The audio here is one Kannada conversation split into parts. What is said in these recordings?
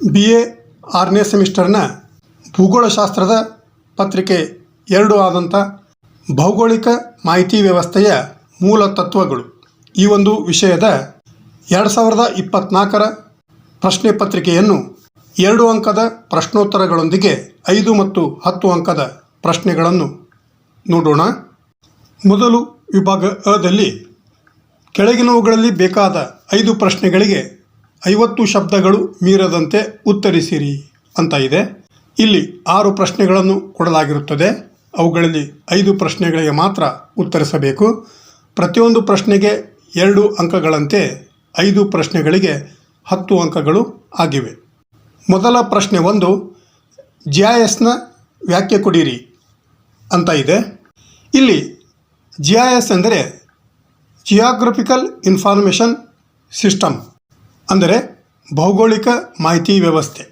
BA 6ನೇ ಸೆಮಿಸ್ಟರ್ನ ಭೂಗೋಳಶಾಸ್ತ್ರದ ಪತ್ರಿಕೆ 2 ಆದಂಥ ಭೌಗೋಳಿಕ ಮಾಹಿತಿ ವ್ಯವಸ್ಥೆಯ ಮೂಲ ತತ್ವಗಳು ಈ ಒಂದು ವಿಷಯದ 2024ರ ಪ್ರಶ್ನೆ ಪತ್ರಿಕೆಯನ್ನು 2 ಅಂಕದ ಪ್ರಶ್ನೋತ್ತರಗಳೊಂದಿಗೆ 5 ಮತ್ತು 10 ಅಂಕದ ಪ್ರಶ್ನೆಗಳನ್ನು ನೋಡೋಣ. ಮೊದಲು ವಿಭಾಗ ಅದಲ್ಲಿ ಕೆಳಗಿನವುಗಳಲ್ಲಿ ಬೇಕಾದ 5 ಪ್ರಶ್ನೆಗಳಿಗೆ 50 ಶಬ್ದಗಳು ಮೀರದಂತೆ ಉತ್ತರಿಸಿರಿ ಅಂತ ಇದೆ. ಇಲ್ಲಿ 6 ಪ್ರಶ್ನೆಗಳನ್ನು ಕೊಡಲಾಗಿರುತ್ತದೆ. ಅವುಗಳಲ್ಲಿ 5 ಪ್ರಶ್ನೆಗಳಿಗೆ ಮಾತ್ರ ಉತ್ತರಿಸಬೇಕು. ಪ್ರತಿಯೊಂದು ಪ್ರಶ್ನೆಗೆ 2 ಅಂಕಗಳಂತೆ 5 ಪ್ರಶ್ನೆಗಳಿಗೆ 10 ಅಂಕಗಳು ಆಗಿವೆ. ಮೊದಲ ಪ್ರಶ್ನೆ 1, GISನ ವ್ಯಾಖ್ಯೆ ಕೊಡಿರಿ ಅಂತ ಇದೆ. ಇಲ್ಲಿ GIS ಅಂದರೆ ಜಿಯೋಗ್ರಫಿಕಲ್ ಇನ್ಫಾರ್ಮೇಷನ್ ಸಿಸ್ಟಮ್, ಅಂದರೆ ಭೌಗೋಳಿಕ ಮಾಹಿತಿ ವ್ಯವಸ್ಥೆ.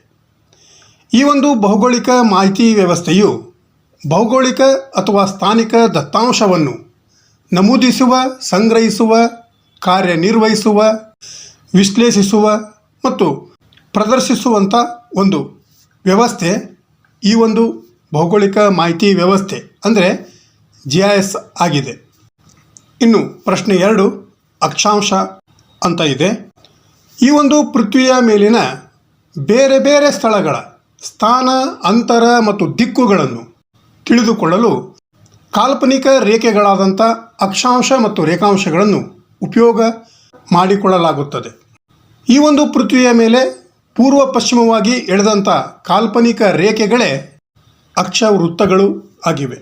ಈ ಒಂದು ಭೌಗೋಳಿಕ ಮಾಹಿತಿ ವ್ಯವಸ್ಥೆಯು ಭೌಗೋಳಿಕ ಅಥವಾ ಸ್ಥಾನಿಕ ದತ್ತಾಂಶವನ್ನು ನಮೂದಿಸುವ, ಸಂಗ್ರಹಿಸುವ, ಕಾರ್ಯನಿರ್ವಹಿಸುವ, ವಿಶ್ಲೇಷಿಸುವ ಮತ್ತು ಪ್ರದರ್ಶಿಸುವಂಥ ಒಂದು ವ್ಯವಸ್ಥೆ ಈ ಒಂದು ಭೌಗೋಳಿಕ ಮಾಹಿತಿ ವ್ಯವಸ್ಥೆ ಅಂದರೆ GIS ಆಗಿದೆ. ಇನ್ನು ಪ್ರಶ್ನೆ 2, ಅಕ್ಷಾಂಶ ಅಂತ ಇದೆ. ಈ ಒಂದು ಪೃಥ್ವಿಯ ಮೇಲಿನ ಬೇರೆ ಬೇರೆ ಸ್ಥಳಗಳ ಸ್ಥಾನ, ಅಂತರ ಮತ್ತು ದಿಕ್ಕುಗಳನ್ನು ತಿಳಿದುಕೊಳ್ಳಲು ಕಾಲ್ಪನಿಕ ರೇಖೆಗಳಾದಂಥ ಅಕ್ಷಾಂಶ ಮತ್ತು ರೇಖಾಂಶಗಳನ್ನು ಉಪಯೋಗ ಮಾಡಿಕೊಳ್ಳಲಾಗುತ್ತದೆ. ಈ ಒಂದು ಪೃಥ್ವಿಯ ಮೇಲೆ ಪೂರ್ವ ಪಶ್ಚಿಮವಾಗಿ ಎಳೆದಂಥ ಕಾಲ್ಪನಿಕ ರೇಖೆಗಳೇ ಅಕ್ಷವೃತ್ತಗಳು ಆಗಿವೆ.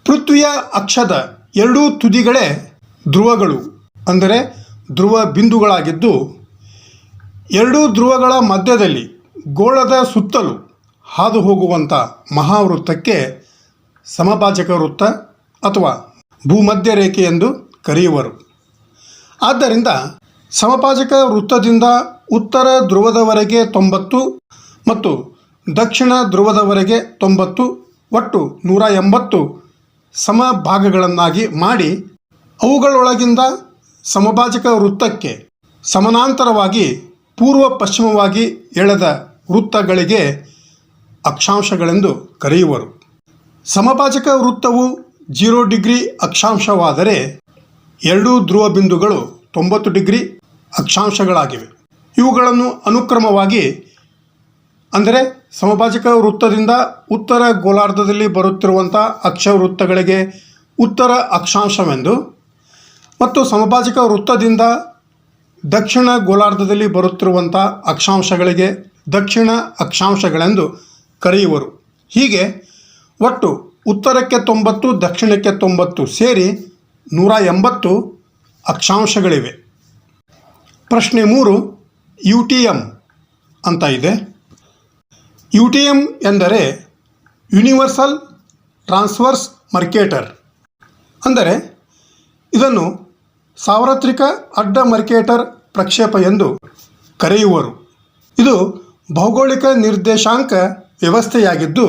ಪೃಥ್ವಿಯ ಅಕ್ಷದ 2 ತುದಿಗಳೇ ಧ್ರುವಗಳು, ಅಂದರೆ ಧ್ರುವ ಬಿಂದುಗಳಾಗಿದ್ದು 2 ಧ್ರುವಗಳ ಮಧ್ಯದಲ್ಲಿ ಗೋಳದ ಸುತ್ತಲೂ ಹಾದು ಹೋಗುವಂಥ ಮಹಾವೃತ್ತಕ್ಕೆ ಸಮಭಾಜಕ ವೃತ್ತ ಅಥವಾ ಭೂಮಧ್ಯ ರೇಖೆ ಎಂದು ಕರೆಯುವರು. ಆದ್ದರಿಂದ ಸಮಭಾಜಕ ವೃತ್ತದಿಂದ ಉತ್ತರ ಧ್ರುವದವರೆಗೆ 90 ಮತ್ತು ದಕ್ಷಿಣ ಧ್ರುವದವರೆಗೆ 90, ಒಟ್ಟು 180 ಸಮಭಾಗಗಳನ್ನಾಗಿ ಮಾಡಿ ಅವುಗಳೊಳಗಿಂದ ಸಮಭಾಜಕ ವೃತ್ತಕ್ಕೆ ಸಮಾನಾಂತರವಾಗಿ ಪೂರ್ವ ಪಶ್ಚಿಮವಾಗಿ ಎಳೆದ ವೃತ್ತಗಳಿಗೆ ಅಕ್ಷಾಂಶಗಳೆಂದು ಕರೆಯುವರು. ಸಮಭಾಜಕ ವೃತ್ತವು 0 ಡಿಗ್ರಿ ಅಕ್ಷಾಂಶವಾದರೆ 2 ಧ್ರುವ ಬಿಂದುಗಳು 90 ಡಿಗ್ರಿ ಅಕ್ಷಾಂಶಗಳಾಗಿವೆ. ಇವುಗಳನ್ನು ಅನುಕ್ರಮವಾಗಿ, ಅಂದರೆ ಸಮಭಾಜಕ ವೃತ್ತದಿಂದ ಉತ್ತರ ಗೋಲಾರ್ಧದಲ್ಲಿ ಬರುತ್ತಿರುವಂಥ ಅಕ್ಷವೃತ್ತಗಳಿಗೆ ಉತ್ತರ ಅಕ್ಷಾಂಶವೆಂದು ಮತ್ತು ಸಮಭಾಜಕ ವೃತ್ತದಿಂದ ದಕ್ಷಿಣ ಗೋಲಾರ್ಧದಲ್ಲಿ ಬರುತ್ತಿರುವಂಥ ಅಕ್ಷಾಂಶಗಳಿಗೆ ದಕ್ಷಿಣ ಅಕ್ಷಾಂಶಗಳೆಂದು ಕರೆಯುವರು. ಹೀಗೆ ಒಟ್ಟು ಉತ್ತರಕ್ಕೆ 90, ದಕ್ಷಿಣಕ್ಕೆ 90 ಸೇರಿ 180 ಅಕ್ಷಾಂಶಗಳಿವೆ. ಪ್ರಶ್ನೆ 3, UTM ಅಂತ ಇದೆ. UTM ಎಂದರೆ ಯೂನಿವರ್ಸಲ್ ಟ್ರಾನ್ಸ್ವರ್ಸ್ ಮರ್ಕೇಟರ್, ಅಂದರೆ ಇದನ್ನು ಸಾರ್ವತ್ರಿಕ ಅಡ್ಡ ಮರ್ಕೇಟರ್ ಪ್ರಕ್ಷೇಪ ಎಂದು ಕರೆಯುವರು. ಇದು ಭೌಗೋಳಿಕ ನಿರ್ದೇಶಾಂಕ ವ್ಯವಸ್ಥೆಯಾಗಿದ್ದು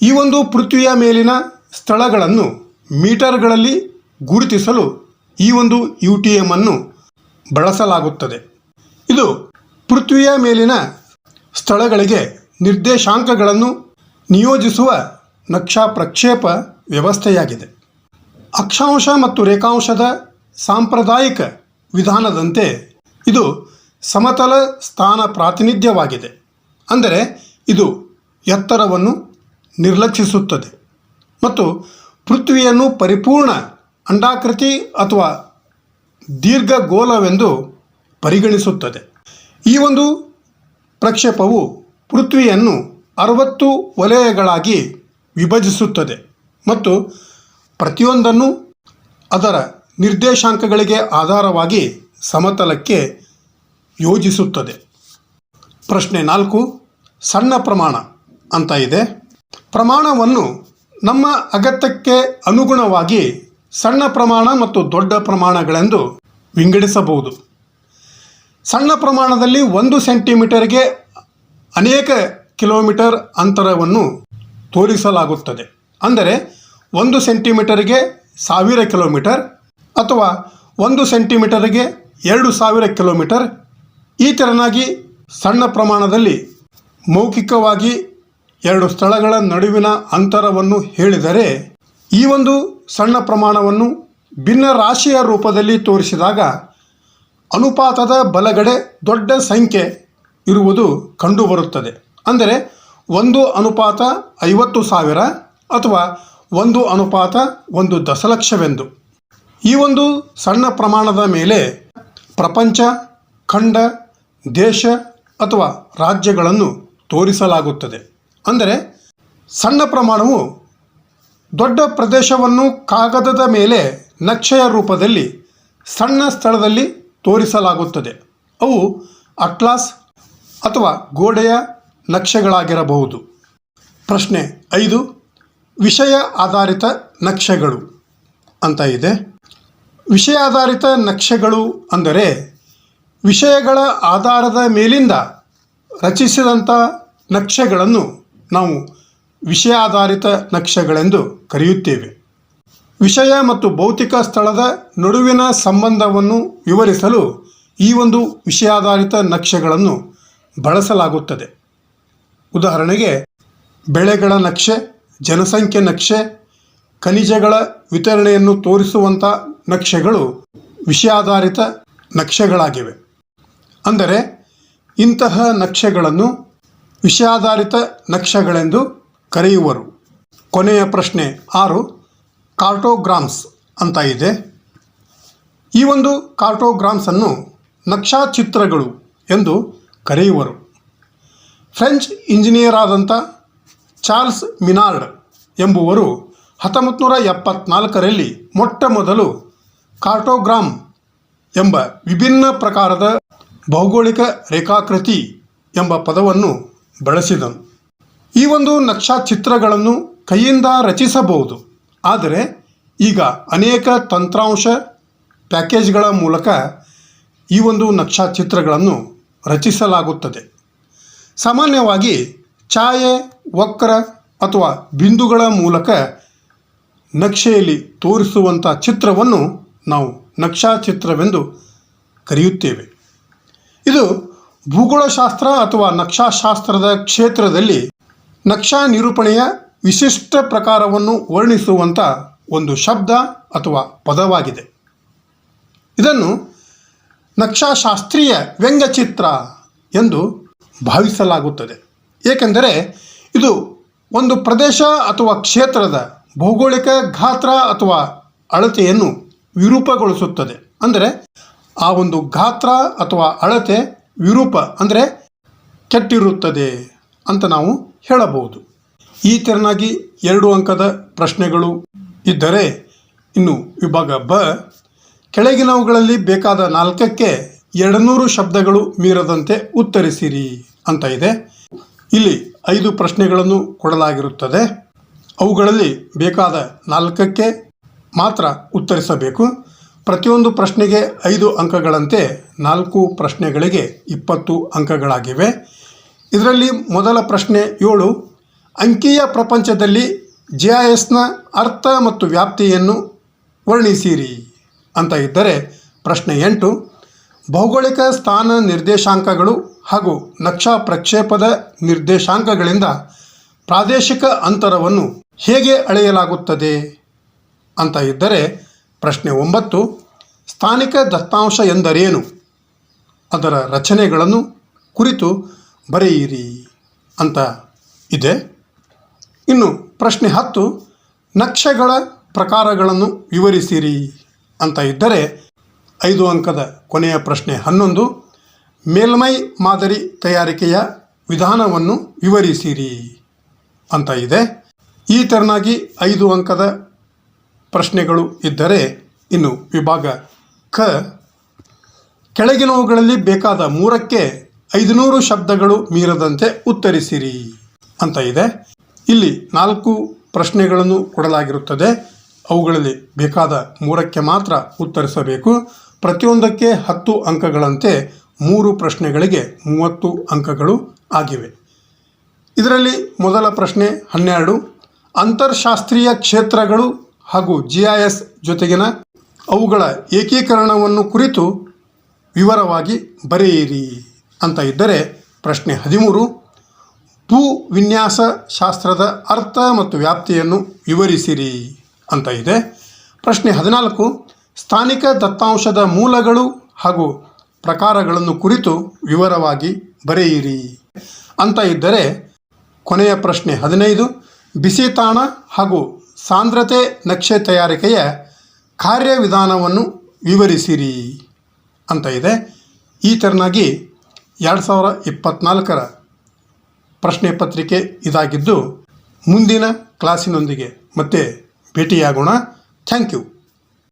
ಈ ಒಂದು ಪೃಥ್ವಿಯ ಮೇಲಿನ ಸ್ಥಳಗಳನ್ನು ಮೀಟರ್ಗಳಲ್ಲಿ ಗುರುತಿಸಲು ಈ ಒಂದು UTM ಅನ್ನು ಬಳಸಲಾಗುತ್ತದೆ. ಇದು ಪೃಥ್ವಿಯ ಮೇಲಿನ ಸ್ಥಳಗಳಿಗೆ ನಿರ್ದೇಶಾಂಕಗಳನ್ನು ನಿಯೋಜಿಸುವ ನಕ್ಷಾ ಪ್ರಕ್ಷೇಪ ವ್ಯವಸ್ಥೆಯಾಗಿದೆ. ಅಕ್ಷಾಂಶ ಮತ್ತು ರೇಖಾಂಶದ ಸಾಂಪ್ರದಾಯಿಕ ವಿಧಾನದಂತೆ ಇದು ಸಮತಲ ಸ್ಥಾನ ಪ್ರಾತಿನಿಧ್ಯವಾಗಿದೆ. ಅಂದರೆ ಇದು ಎತ್ತರವನ್ನು ನಿರ್ಲಕ್ಷಿಸುತ್ತದೆ ಮತ್ತು ಪೃಥ್ವಿಯನ್ನು ಪರಿಪೂರ್ಣ ಅಂಡಾಕೃತಿ ಅಥವಾ ದೀರ್ಘಗೋಲವೆಂದು ಪರಿಗಣಿಸುತ್ತದೆ. ಈ ಒಂದು ಪ್ರಕ್ಷೇಪವು ಪೃಥ್ವಿಯನ್ನು 60 ವಲಯಗಳಾಗಿ ವಿಭಜಿಸುತ್ತದೆ ಮತ್ತು ಪ್ರತಿಯೊಂದನ್ನು ಅದರ ನಿರ್ದೇಶಾಂಕಗಳಿಗೆ ಆಧಾರವಾಗಿ ಸಮತಲಕ್ಕೆ ಯೋಜಿಸುತ್ತದೆ. ಪ್ರಶ್ನೆ 4, ಸಣ್ಣ ಪ್ರಮಾಣ ಅಂತ ಇದೆ. ಪ್ರಮಾಣವನ್ನು ನಮ್ಮ ಅಗತ್ಯಕ್ಕೆ ಅನುಗುಣವಾಗಿ ಸಣ್ಣ ಪ್ರಮಾಣ ಮತ್ತು ದೊಡ್ಡ ಪ್ರಮಾಣಗಳೆಂದು ವಿಂಗಡಿಸಬಹುದು. ಸಣ್ಣ ಪ್ರಮಾಣದಲ್ಲಿ 1 ಸೆಂಟಿಮೀಟರ್ಗೆ ಅನೇಕ ಕಿಲೋಮೀಟರ್ ಅಂತರವನ್ನು ತೋರಿಸಲಾಗುತ್ತದೆ. ಅಂದರೆ 1 ಸೆಂಟಿಮೀಟರ್ಗೆ 1000 ಕಿಲೋಮೀಟರ್ ಅಥವಾ 1 ಸೆಂಟಿಮೀಟರ್ಗೆ 2000 ಕಿಲೋಮೀಟರ್. ಈ ತೆರನಾಗಿ ಸಣ್ಣ ಪ್ರಮಾಣದಲ್ಲಿ ಮೌಖಿಕವಾಗಿ ಎರಡು ಸ್ಥಳಗಳ ನಡುವಿನ ಅಂತರವನ್ನು ಹೇಳಿದರೆ ಈ ಒಂದು ಸಣ್ಣ ಪ್ರಮಾಣವನ್ನು ಭಿನ್ನ ರಾಶಿಯ ರೂಪದಲ್ಲಿ ತೋರಿಸಿದಾಗ ಅನುಪಾತದ ಬಲಗಡೆ ದೊಡ್ಡ ಸಂಖ್ಯೆ ಇರುವುದು ಕಂಡುಬರುತ್ತದೆ. ಅಂದರೆ 1:50,000 ಅಥವಾ 1:1 ದಶಲಕ್ಷವೆಂದು. ಈ ಒಂದು ಸಣ್ಣ ಪ್ರಮಾಣದ ಮೇಲೆ ಪ್ರಪಂಚ, ಖಂಡ, ದೇಶ ಅಥವಾ ರಾಜ್ಯಗಳನ್ನು ತೋರಿಸಲಾಗುತ್ತದೆ. ಅಂದರೆ ಸಣ್ಣ ಪ್ರಮಾಣವು ದೊಡ್ಡ ಪ್ರದೇಶವನ್ನು ಕಾಗದದ ಮೇಲೆ ನಕ್ಷೆಯ ರೂಪದಲ್ಲಿ ಸಣ್ಣ ಸ್ಥಳದಲ್ಲಿ ತೋರಿಸಲಾಗುತ್ತದೆ. ಅವು ಅಟ್ಲಾಸ್ ಅಥವಾ ಗೋಡೆಯ ನಕ್ಷೆಗಳಾಗಿರಬಹುದು. ಪ್ರಶ್ನೆ 5, ವಿಷಯ ಆಧಾರಿತ ನಕ್ಷೆಗಳು ಅಂತ ಇದೆ. ವಿಷಯಾಧಾರಿತ ನಕ್ಷೆಗಳು ಅಂದರೆ ವಿಷಯಗಳ ಆಧಾರದ ಮೇಲಿಂದ ರಚಿಸಿದಂಥ ನಕ್ಷೆಗಳನ್ನು ನಾವು ವಿಷಯಾಧಾರಿತ ನಕ್ಷೆಗಳೆಂದು ಕರೆಯುತ್ತೇವೆ. ವಿಷಯ ಮತ್ತು ಭೌತಿಕ ಸ್ಥಳದ ನಡುವಿನ ಸಂಬಂಧವನ್ನು ವಿವರಿಸಲು ಈ ಒಂದು ವಿಷಯಾಧಾರಿತ ನಕ್ಷೆಗಳನ್ನು ಬಳಸಲಾಗುತ್ತದೆ. ಉದಾಹರಣೆಗೆ ಬೆಳೆಗಳ ನಕ್ಷೆ, ಜನಸಂಖ್ಯೆ ನಕ್ಷೆ, ಖನಿಜಗಳ ವಿತರಣೆಯನ್ನು ತೋರಿಸುವಂಥ ನಕ್ಷೆಗಳು ವಿಷಯಾಧಾರಿತ ನಕ್ಷೆಗಳಾಗಿವೆ. ಅಂದರೆ ಇಂತಹ ನಕ್ಷೆಗಳನ್ನು ವಿಷಯಾಧಾರಿತ ನಕ್ಷೆಗಳೆಂದು ಕರೆಯುವರು. ಕೊನೆಯ ಪ್ರಶ್ನೆ 6, ಕಾರ್ಟೋಗ್ರಾಮ್ಸ್ ಅಂತ ಇದೆ. ಈ ಒಂದು ಕಾರ್ಟೋಗ್ರಾಮ್ಸನ್ನು ನಕ್ಷಾಚಿತ್ರಗಳು ಎಂದು ಕರೆಯುವರು. ಫ್ರೆಂಚ್ ಇಂಜಿನಿಯರ್ ಆದಂಥ ಚಾರ್ಲ್ಸ್ ಮಿನಾರ್ಡ್ ಎಂಬುವರು 1974ರಲ್ಲಿ ಮೊಟ್ಟ ಮೊದಲು ಕಾರ್ಟೋಗ್ರಾಮ್ ಎಂಬ ವಿಭಿನ್ನ ಪ್ರಕಾರದ ಭೌಗೋಳಿಕ ರೇಖಾಕೃತಿ ಎಂಬ ಪದವನ್ನು ಬಳಸಿದನು. ಈ ಒಂದು ನಕ್ಷಾಚಿತ್ರಗಳನ್ನು ಕೈಯಿಂದ ರಚಿಸಬಹುದು. ಆದರೆ ಈಗ ಅನೇಕ ತಂತ್ರಾಂಶ ಪ್ಯಾಕೇಜ್ಗಳ ಮೂಲಕ ಈ ಒಂದು ನಕ್ಷಾಚಿತ್ರಗಳನ್ನು ರಚಿಸಲಾಗುತ್ತದೆ. ಸಾಮಾನ್ಯವಾಗಿ ಛಾಯೆ, ವಕ್ರ ಅಥವಾ ಬಿಂದುಗಳ ಮೂಲಕ ನಕ್ಷೆಯಲ್ಲಿ ತೋರಿಸುವಂಥ ಚಿತ್ರವನ್ನು ನಾವು ನಕ್ಷಾಚಿತ್ರವೆಂದು ಕರೆಯುತ್ತೇವೆ. ಇದು ಭೂಗೋಳಶಾಸ್ತ್ರ ಅಥವಾ ನಕ್ಷಾಶಾಸ್ತ್ರದ ಕ್ಷೇತ್ರದಲ್ಲಿ ನಕ್ಷಾ ನಿರೂಪಣೆಯ ವಿಶಿಷ್ಟ ಪ್ರಕಾರವನ್ನು ವರ್ಣಿಸುವಂಥ ಒಂದು ಶಬ್ದ ಅಥವಾ ಪದವಾಗಿದೆ. ಇದನ್ನು ನಕ್ಷಾಶಾಸ್ತ್ರೀಯ ವ್ಯಂಗ್ಯಚಿತ್ರ ಎಂದು ಭಾವಿಸಲಾಗುತ್ತದೆ. ಏಕೆಂದರೆ ಇದು ಒಂದು ಪ್ರದೇಶ ಅಥವಾ ಕ್ಷೇತ್ರದ ಭೌಗೋಳಿಕ ಗಾತ್ರ ಅಥವಾ ಅಳತೆಯನ್ನು ವಿರೂಪಗೊಳಿಸುತ್ತದೆ. ಅಂದರೆ ಆ ಒಂದು ಗಾತ್ರ ಅಥವಾ ಅಳತೆ ವಿರೂಪ ಅಂದರೆ ಕೆಟ್ಟಿರುತ್ತದೆ ಅಂತ ನಾವು ಹೇಳಬಹುದು. ಈ ತೆರನಾಗಿ 2 ಅಂಕದ ಪ್ರಶ್ನೆಗಳು ಇದ್ದರೆ ಇನ್ನು ವಿಭಾಗ ಬ ಕೆಳಗಿನವುಗಳಲ್ಲಿ ಬೇಕಾದ 4ಕ್ಕೆ 200 ಶಬ್ದಗಳು ಮೀರದಂತೆ ಉತ್ತರಿಸಿರಿ ಅಂತ ಇದೆ. ಇಲ್ಲಿ 5 ಪ್ರಶ್ನೆಗಳನ್ನು ಕೊಡಲಾಗಿರುತ್ತದೆ. ಅವುಗಳಲ್ಲಿ ಬೇಕಾದ 4ಕ್ಕೆ ಮಾತ್ರ ಉತ್ತರಿಸಬೇಕು. ಪ್ರತಿಯೊಂದು ಪ್ರಶ್ನೆಗೆ 5 ಅಂಕಗಳಂತೆ 4 ಪ್ರಶ್ನೆಗಳಿಗೆ 20 ಅಂಕಗಳಾಗಿವೆ. ಇದರಲ್ಲಿ ಮೊದಲ ಪ್ರಶ್ನೆ 7, ಅಂಕೀಯ ಪ್ರಪಂಚದಲ್ಲಿ GISನ ಅರ್ಥ ಮತ್ತು ವ್ಯಾಪ್ತಿಯನ್ನು ವರ್ಣಿಸಿರಿ ಅಂತ ಇದ್ದರೆ, ಪ್ರಶ್ನೆ 8, ಭೌಗೋಳಿಕ ಸ್ಥಾನ ನಿರ್ದೇಶಾಂಕಗಳು ಹಾಗೂ ನಕ್ಷಾ ಪ್ರಕ್ಷೇಪದ ನಿರ್ದೇಶಾಂಕಗಳಿಂದ ಪ್ರಾದೇಶಿಕ ಅಂತರವನ್ನು ಹೇಗೆ ಅಳೆಯಲಾಗುತ್ತದೆ ಅಂತ ಇದ್ದರೆ, ಪ್ರಶ್ನೆ 9, ಸ್ಥಾನಿಕ ದತ್ತಾಂಶ ಎಂದರೇನು, ಅದರ ರಚನೆಗಳನ್ನು ಕುರಿತು ಬರೆಯಿರಿ ಅಂತ ಇದೆ. ಇನ್ನು ಪ್ರಶ್ನೆ 10, ನಕ್ಷೆಗಳ ಪ್ರಕಾರಗಳನ್ನು ವಿವರಿಸಿರಿ ಅಂತ ಇದ್ದರೆ, 5 ಅಂಕದ ಕೊನೆಯ ಪ್ರಶ್ನೆ 11, ಮೇಲ್ಮೈ ಮಾದರಿ ತಯಾರಿಕೆಯ ವಿಧಾನವನ್ನು ವಿವರಿಸಿರಿ ಅಂತ ಇದೆ. ಈ ತೆರನಾಗಿ 5 ಅಂಕದ ಪ್ರಶ್ನೆಗಳು ಇದ್ದರೆ ಇನ್ನು ವಿಭಾಗ ಕ ಕೆಳಗಿನವುಗಳಲ್ಲಿ ಬೇಕಾದ 3ಕ್ಕೆ 500 ಶಬ್ದಗಳು ಮೀರದಂತೆ ಉತ್ತರಿಸಿರಿ ಅಂತ ಇದೆ. ಇಲ್ಲಿ 4 ಪ್ರಶ್ನೆಗಳನ್ನು ಕೊಡಲಾಗಿರುತ್ತದೆ. ಅವುಗಳಲ್ಲಿ ಬೇಕಾದ 3ಕ್ಕೆ ಮಾತ್ರ ಉತ್ತರಿಸಬೇಕು. ಪ್ರತಿಯೊಂದಕ್ಕೆ 10 ಅಂಕಗಳಂತೆ 3 ಪ್ರಶ್ನೆಗಳಿಗೆ 30 ಅಂಕಗಳು ಆಗಿವೆ. ಇದರಲ್ಲಿ ಮೊದಲ ಪ್ರಶ್ನೆ 12, ಅಂತರ್ಶಾಸ್ತ್ರೀಯ ಕ್ಷೇತ್ರಗಳು ಹಾಗೂ GIS ಜೊತೆಗಿನ ಅವುಗಳ ಏಕೀಕರಣವನ್ನು ಕುರಿತು ವಿವರವಾಗಿ ಬರೆಯಿರಿ ಅಂತ ಇದ್ದರೆ, ಪ್ರಶ್ನೆ 13, ಭೂ ವಿನ್ಯಾಸ ಶಾಸ್ತ್ರದ ಅರ್ಥ ಮತ್ತು ವ್ಯಾಪ್ತಿಯನ್ನು ವಿವರಿಸಿರಿ ಅಂತ ಇದೆ. ಪ್ರಶ್ನೆ 14, ಸ್ಥಾನಿಕ ದತ್ತಾಂಶದ ಮೂಲಗಳು ಹಾಗೂ ಪ್ರಕಾರಗಳನ್ನು ಕುರಿತು ವಿವರವಾಗಿ ಬರೆಯಿರಿ ಅಂತ ಇದ್ದರೆ, ಕೊನೆಯ ಪ್ರಶ್ನೆ 15, ಬಿಸಿ ತಾಣ ಹಾಗೂ ಸಾಂದ್ರತೆ ನಕ್ಷೆ ತಯಾರಿಕೆಯ ಕಾರ್ಯವಿಧಾನವನ್ನು ವಿವರಿಸಿರಿ ಅಂತ ಇದೆ. ಈ ಥರನಾಗಿ 2024ರ ಪ್ರಶ್ನೆ ಪತ್ರಿಕೆ ಇದಾಗಿದ್ದು, ಮುಂದಿನ ಕ್ಲಾಸಿನೊಂದಿಗೆ ಮತ್ತೆ ಭೇಟಿಯಾಗೋಣ. Thank you.